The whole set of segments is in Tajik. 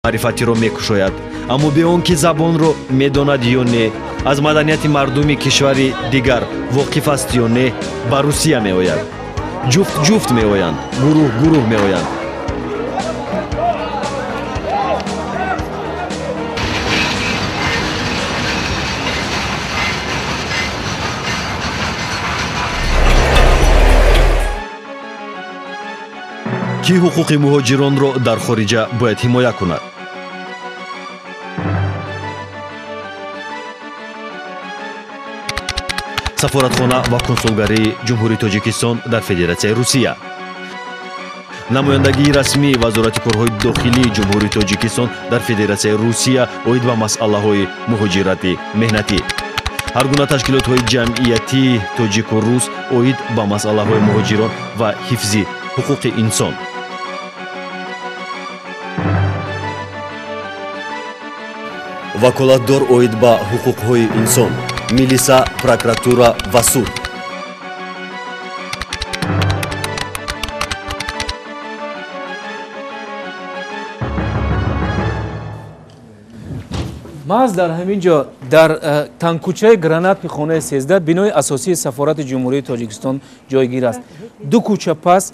маърифатиро мекушояд, аммо бе он ки забонро медонад ё не, аз маданияти мардуми кишвари дигар воқиф аст ё не, ба Русия меояд. Ҷуфт меоянд, гурӯҳ меоянд. ки ҳуқуқи муҳоҷиронро дар хориҷа бояд ҳимоя кунад? сафоратхона ва консулгарии ҷумҳурии Тоҷикистон дар Федератсияи Русия. намояндагии расмии вазорати корҳои дохилии ҷумҳурии Тоҷикистон дар Федератсияи Русия оид ба масъалаҳои муҳоҷирати меҳнатӣ. ҳар гуна ташкилотҳои ҷамъиятии тоҷику рус оид ба масъалаҳои муҳоҷирон ва ҳифзи ҳуқуқи инсон. ваколатдор оид ба ҳуқуқҳои инсон, милиса, прокуратура ва суд. محض در همین جا در تنگکوچه گرانات خانه 13 بینای اساسی سفارت جمهوری تاجیکستان جایگیر است. دو کوچه پس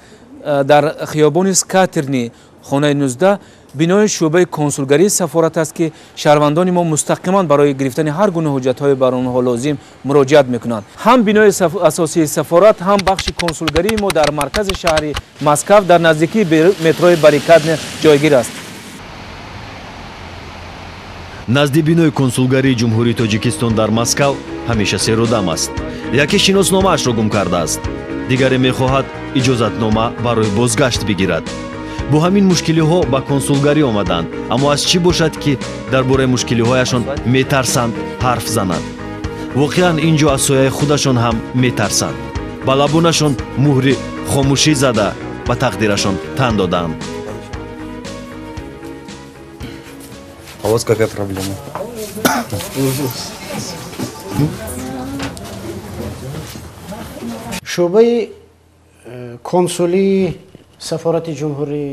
در خیابان اسکاترنی خانه 19 بینای شعبه کنسولگری سفارت است که شهروندان ما مستقیما برای گرفتن هر گونه حجت‌های بر آنها لازم مراجعت میکنند. هم بینای اساسی سفارت هم بخش کنسولگری ما در مرکز شهر مسکو در نزدیکی مترو باریکادن جایگیر است. назди бинои консулгарии ҷумҳурии Тоҷикистон дар Москав ҳамеша серодам аст. яке шиносномаашро гум кардааст, дигаре мехоҳад иҷозатнома барои бозгашт бигирад. бо ҳамин мушкилиҳо ба консулгарӣ омаданд, аммо аз чӣ бошад ки дар бораи мушкилиҳояшон метарсанд ҳарф зананд? воқеан ин ҷо аз сояи худашон ҳам метарсанд. ба лабонашон муҳри хомӯшӣ зада ба тақдирашон тан доданд. А у вас какая проблема? шӯъбаи консулии сафорати ҷумҳурии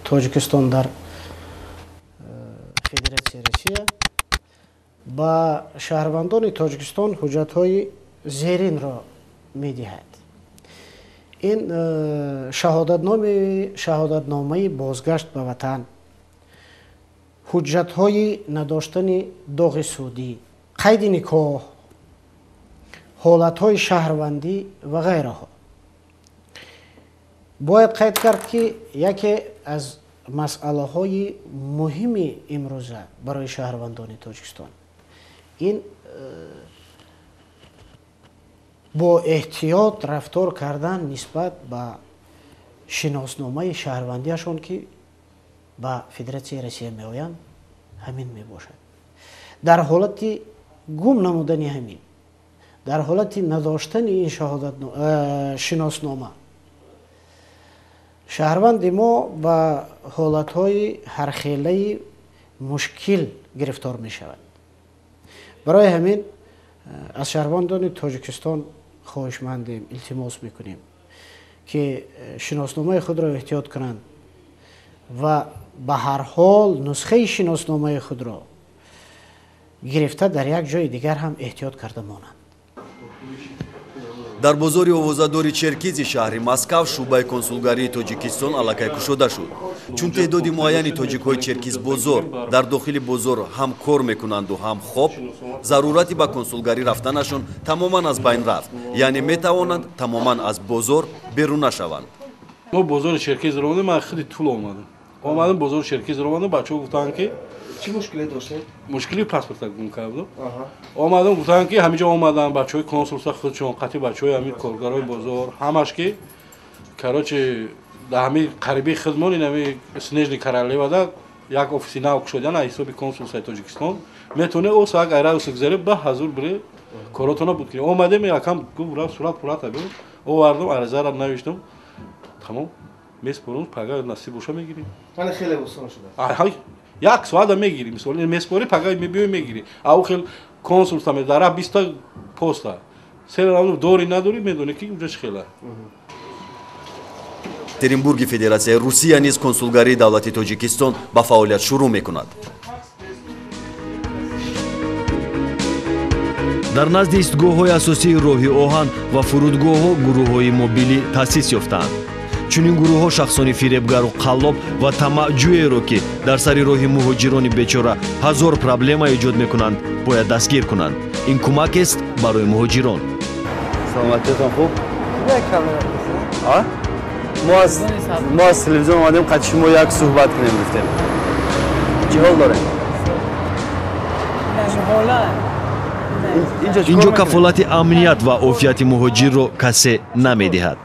Тоҷикистон дар Федератсияи Русия ба шаҳрвандони Тоҷикистон ҳуҷҷатҳои зеринро медиҳад. ин шаҳодатномаи бозгашт ба ватан, ҳуҷҷатҳои надоштани доғи судӣ, қайди никоҳ, ҳолатҳои шаҳрвандӣ ва ғайраҳо. бояд қайд кард ки яке аз масъалаҳои муҳими имрӯза барои шаҳрвандони Тоҷикистон ин бо эҳтиёт рафтор кардан нисбат ба шиносномаи шаҳрвандиашон ки ба Федератсияи Русия меоянд ҳамин мебошад. дар ҳолати гум намудани ҳамин, дар ҳолати надоштани ин шиноснома, шаҳрванди мо ба ҳолатҳои ҳархелаи мушкил гирифтор мешавад. барои ҳамин аз шаҳрвандони Тоҷикистон хоҳишмандем, илтимос мекунем ки шиносномаи худро эҳтиёт кунанд ва ба ҳар ҳол нусхаи шиносномаи худро гирифта дар як ҷои дигар ҳам эҳтиёт карда монанд. дар бозори овозадори черкизи шаҳри Москав шӯъбаи консулгарии Тоҷикистон аллакай кушода шуд. чун теъдоди муайяни тоҷикҳои черкизбозор дар дохили бозор ҳам кор мекунанду ҳам хоб, зарурати ба консулгарӣ рафтанашон тамоман аз байн рафт, яъне метавонанд тамоман аз бозор берун нашаванд. мо бозори черкиз равонем, ман хеле тӯл омадам бозори черкиз равонем, бачаҳо гуфтанд ки Чӣ мушкиле доштед? мушкили паспорта гум кардам. омадам гуфтанд ки ҳамиҷо омадан бачаҳои консулса худшон қатъи бачаҳои ҳамин коргарои бозор ҳамаш ки короче дар ҳамин қариби хидмони нами снежни королевада як офиси нав кушодан аз ҳисоби консулсаи Тоҷикистон метавонед осо як айрависи гузариб ба ҳазур бире коротона буд ки омадем якам гуфт сурат пурата бил овардам аризара навиштам тамом меспорам пага насиб боша мегирем. Ана хеле осон шуда. як соата мегирӣ, мисол меспори пага мебиёй мегирӣ. Ав хел консулста медара 20 поста. Сера дори надори медони ки уҷа чӣ хела. Екатеринбурги Федератсияи Русия низ консулгарии давлати Тоҷикистон ба фаъолият шурӯъ мекунад. дар назди истгоҳҳои асосии роҳи оҳан ва фурудгоҳҳо гурӯҳҳои мобилӣ таъсис ёфтаанд. чунин гурӯҳҳо шахсони фиребгару қаллоб ва тамаъҷӯеро ки дар сари роҳи муҳоҷирони бечора ҳазор проблема эҷод мекунанд бояд дастгир кунанд. ин кӯмакест барои муҳоҷирон. саломатиятон хуб? мо аз телевизион омадем қати шумо як суҳбат кунем гуфтем. чӣ ҳол дорем? инҷо кафолати амният ва офияти муҳоҷирро касе намедиҳад.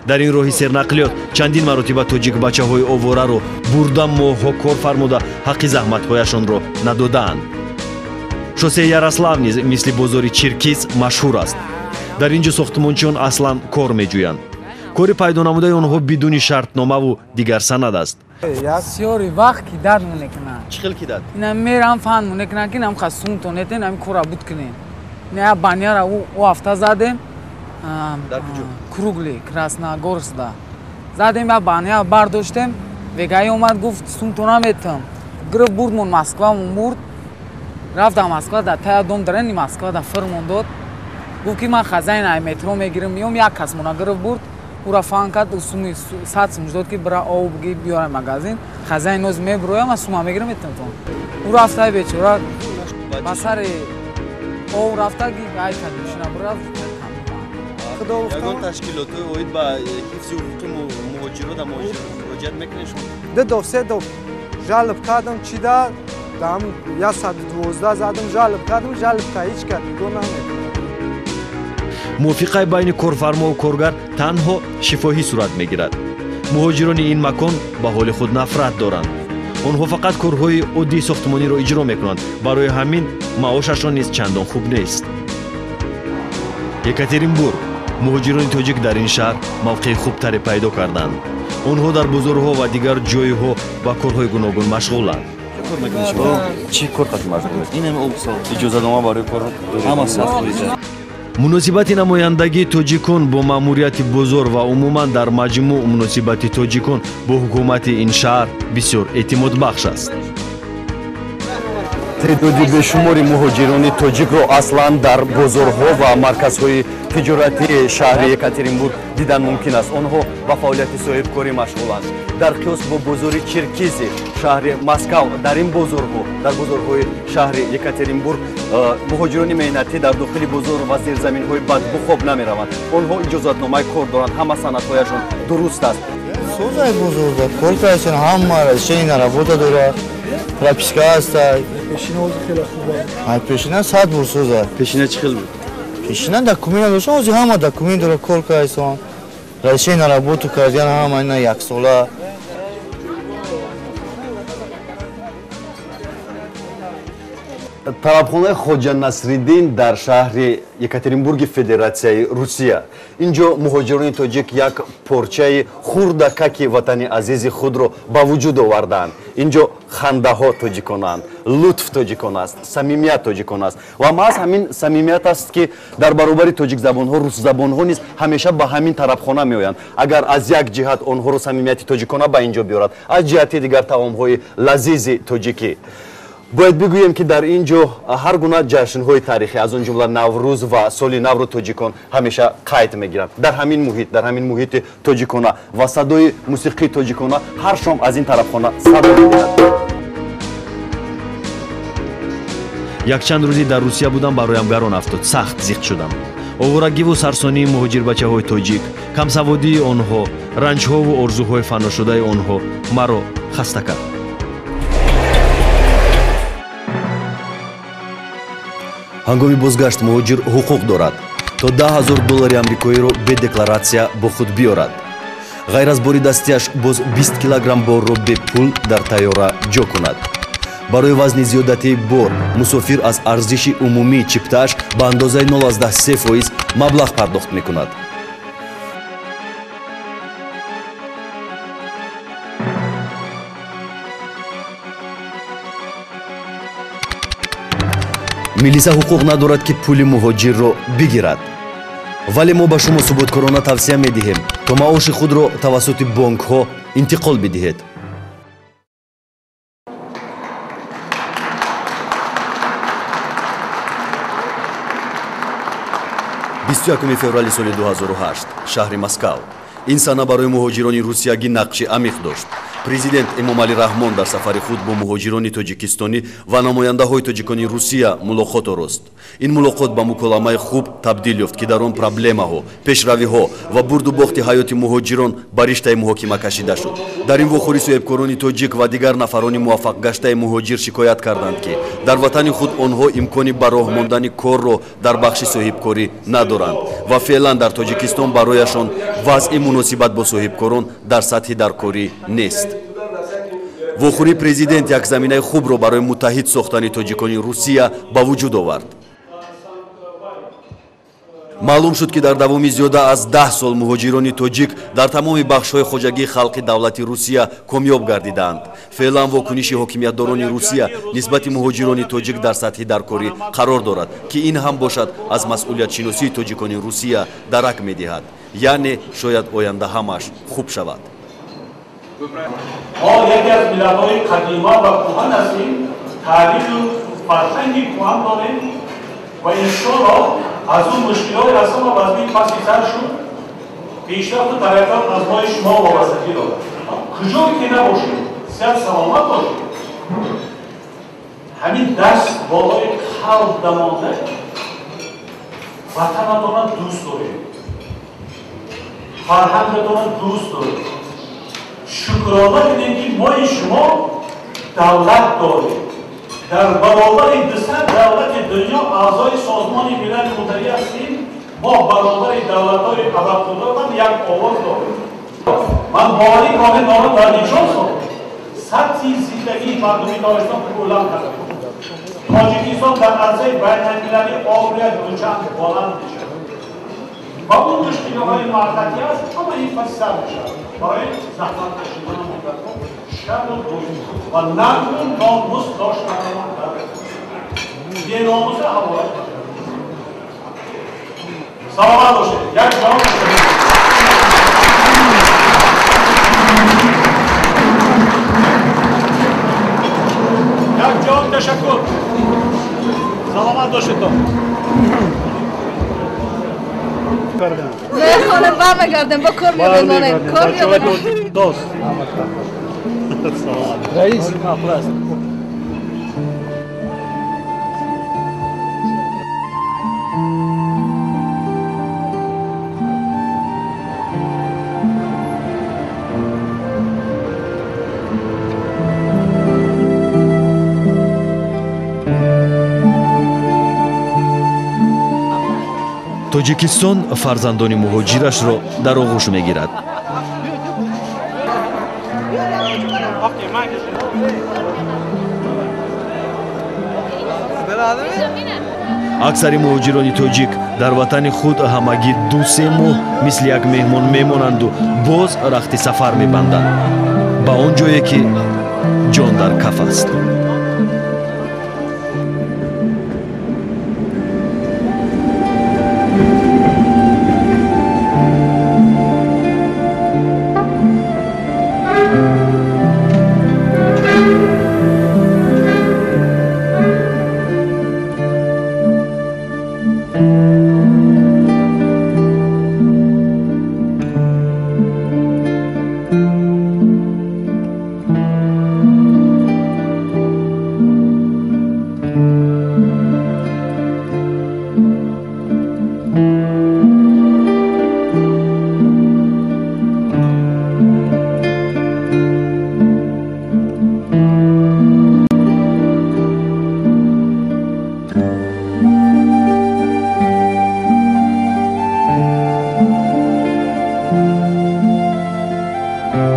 дар ин роҳи сернақлиёт чандин маротиба тоҷик бачаҳои овораро бурда моҳҳо кор фармуда ҳаққи заҳматҳояшонро надодаанд. шосеи ярослав низ мисли бозори чиркис машҳур аст. дар инҷо сохтмончиён аслан кор меҷӯянд. кори пайдонамудаи онҳо бидуни шартномаву дигар санад аст. сиёри вақт кидад мунекунад. чӣ хел кидад? Инам мерам фан мунекунад ки нам хасум тонетен ами кора буд кунем. Не баняра у афта задем. дар куҷо? Кругли, Красногорскда. Задем я баня бардоштем. Вегаи омад гуфт сумтона метам. Гриб бурд мон Москва мон бурд. Рафтам Москва да тая дом дарани Москва да фирмон дод. Гуфт ки ман хазайн ай метро мегирам миём як кас мона гриб бурд. ура фан кард суми 100 сум дод ки бира ов бигӣ биёрам магазин. Хазайн ноз меброям аз сума мегирам метам то. У рафта бечора ба сари ов рафта ки ай кад мошина бира ягон ташкилотҳои оид ба ҳифзи ҳуқуқи муҳоҷирот муроҷиат мекунед шумо? дидов седов жалб кардам чида дам 112 задам жалб кардам жалб таҳиҷ кард гӯ намекунам. мувофиқаи байни корфармову коргар танҳо шифоҳӣ сурат мегирад. муҳоҷирони ин макон ба ҳоли худ нафрат доранд. онҳо фақат корҳои оддии сохтмониро иҷро мекунанд. барои ҳамин маошашон низ чандон хуб нест. Екатеринбург муҳоҷирони тоҷик дар ин шаҳр мавқеи хубтаре пайдо карданд. онҳо дар бозорҳо ва дигар ҷойҳо ба корҳои гуногун машғуланд. чӣ кор қати машғул? инам иҷозатнома барои кор ҳамаси ҳаст. муносибати намояндагии тоҷикон бо маъмурияти бозор ва умуман дар маҷмӯъ муносибати тоҷикон бо ҳукумати ин шаҳр бисёр эътимодбахш аст. теъдоди бешумори муҳоҷирони тоҷикро аслан дар бозорҳо ва марказҳои тиҷоратии шаҳри Екатеринбург дидан мумкин аст. онҳо ба фаъолияти соҳибкорӣ машғуланд. дар қиёс бо бозори чиркизи шаҳри Москав дар ин бозорҳо дар бозорҳои шаҳри Екатеринбург муҳоҷирони меҳнатӣ дар дохили бозор ва зирзаминҳои бадбу хоб намераванд. онҳо иҷозатномаи кор доранд. ҳама санадҳояшон дуруст аст. созай бозорда кор кардашон ҳама решение работа дорад. прописка аст. пешина 100 бур созай. пешина чӣ хел буд? пешина документ дошон ози ҳама документ дора кор кардашон. решение работу кардан ҳама ина яксола. тарабхонаи хоҷа Насриддин дар шаҳри Екатеринбурги Федератсияи Русия. инҷо муҳоҷирони тоҷик як порчаи хурдакаки ватани азизи худро ба вуҷуд овардаанд. инҷо хандаҳо тоҷиконанд, лутф тоҷикон аст, самимият тоҷикон аст ва маҳз ҳамин самимият аст ки дар баробари тоҷикзабонҳо русзабонҳо низ ҳамеша ба ҳамин тарабхона меоянд. агар аз як ҷиҳат онҳоро самимияти тоҷикона ба инҷо биёрад, аз ҷиҳати дигар таомҳои лазизи тоҷикӣ. бояд бигӯем ки дар ин ҷо ҳар гуна ҷашнҳои тарихӣ аз он ҷумла наврӯз ва соли навро тоҷикон ҳамеша қайд мегиранд. дар ҳамин муҳити тоҷикона ва садои мусиқии тоҷикона ҳар шом аз ин тарабхона садо медиҳад. якчанд рӯзи дар русия будам бароям гарон афтод. сахт зиқ шудам. оварагиву сарсонии муҳоҷирбачаҳои тоҷик, камсаводии онҳо, ранҷҳову орзуҳои фаношудаи онҳо маро хаста кард. ҳангоми бозгашт муҳоҷир ҳуқуқ дорад то $10,000 амрикоиро бе декларатсия бо худ биёрад. ғайр аз бори дастиаш боз 20 килограмм борро бе пул дар тайёра ҷо кунад. барои вазни зиёдатии бор мусофир аз арзиши умумии чиптааш ба андозаи 0,3% маблағ пардохт мекунад. милиса ҳуқуқ надорад ки пули муҳоҷирро бигирад. вале мо ба шумо субуткорона тавсия медиҳем то маоши худро тавассути бонкҳо интиқол бидиҳед. 21 феврали соли 2008 шаҳри Москав. ин сана барои муҳоҷирони русиягӣ нақши амиқ дошт. президент Эмомалӣ Раҳмон дар сафари худ бо муҳоҷирони тоҷикистонӣ ва намояндаҳои тоҷикони Русия мулоқот орост. ин мулоқот ба муколамаи хуб табдил ёфт, ки дар он проблемаҳо, пешравиҳо ва бурду бохти ҳаёти муҳоҷирон ба риштаи муҳокима кашида шуд. дар ин вохӯрӣ соҳибкорони тоҷик ва дигар нафарони муваффақгаштаи муҳоҷир шикоят карданд, ки дар ватани худ онҳо имкони ба роҳ мондани корро дар бахши соҳибкорӣ надоранд ва феълан дар Тоҷикистон барояшон вазъи муносибат бо соҳибкорон дар сатҳи даркорӣ нест. вохӯрии президент як заминаи хубро барои муттаҳид сохтани тоҷикони Русия ба вуҷуд овард. маълум шуд, ки дар давоми зиёда аз 10 сол муҳоҷирони тоҷик дар тамоми бахшҳои хоҷагии халқи давлати Русия комёб гардидаанд. феълан вокуниши ҳокимиятдорони Русия нисбати муҳоҷирони тоҷик дар сатҳи даркорӣ қарор дорад, ки ин ҳам бошад аз масъулиятшиносии тоҷикони Русия дарак медиҳад, яъне шояд оянда ҳамаш хуб шавад. ما یکی از ملت‌های قدیما و کهن هستیم، تاریخ و فرهنگی کهن داریم و انشاءالله از اون مشکلات رسم و وضعی پسی سر شد پیشرفت و ترقیات از ما شما وابستگی دارد. کجایی که نباشید صحت سلامت باشید، همین دست بالای خلق دمانده وطنتان دوست دارید، فرهنگتان دوست دارید. شکرانه کنید که ما شما دولت داریم. در برابر 200 دولت دنیا اعضای سازمان ملل متحد هستیم. ما برابر دولت‌های عرب‌خدا یک آواز داریم. من باوری کامل دارم در نشان سال سطح زندگی مردمی داغستان بلند کردیم. تاجیکستان در عرصه بین‌المللی آبرویت دوچند بلند می‌شود. و اون مشکل‌های معرکتی است، اما این پس سر می‌شود. برای زحمت کشیدن مدت‌ها شب و روز و نقل ناموس داشتن ما یه ناموس حوالت سلامت باشه. یک جان یک جان تشکر. سلامت باشه تو. نه خانه برمیگردم با کار میبینم کار میبینم دوست رئیس مفلس тоҷикистон фарзандони муҳоҷирашро дар оғӯш мегирад. аксари муҳоҷирони тоҷик дар ватани худ ҳамагӣ 2-3 моҳ мисли як меҳмон мемонанду боз рахти сафар мебанданд ба он ҷое ки ҷон дар каф аст.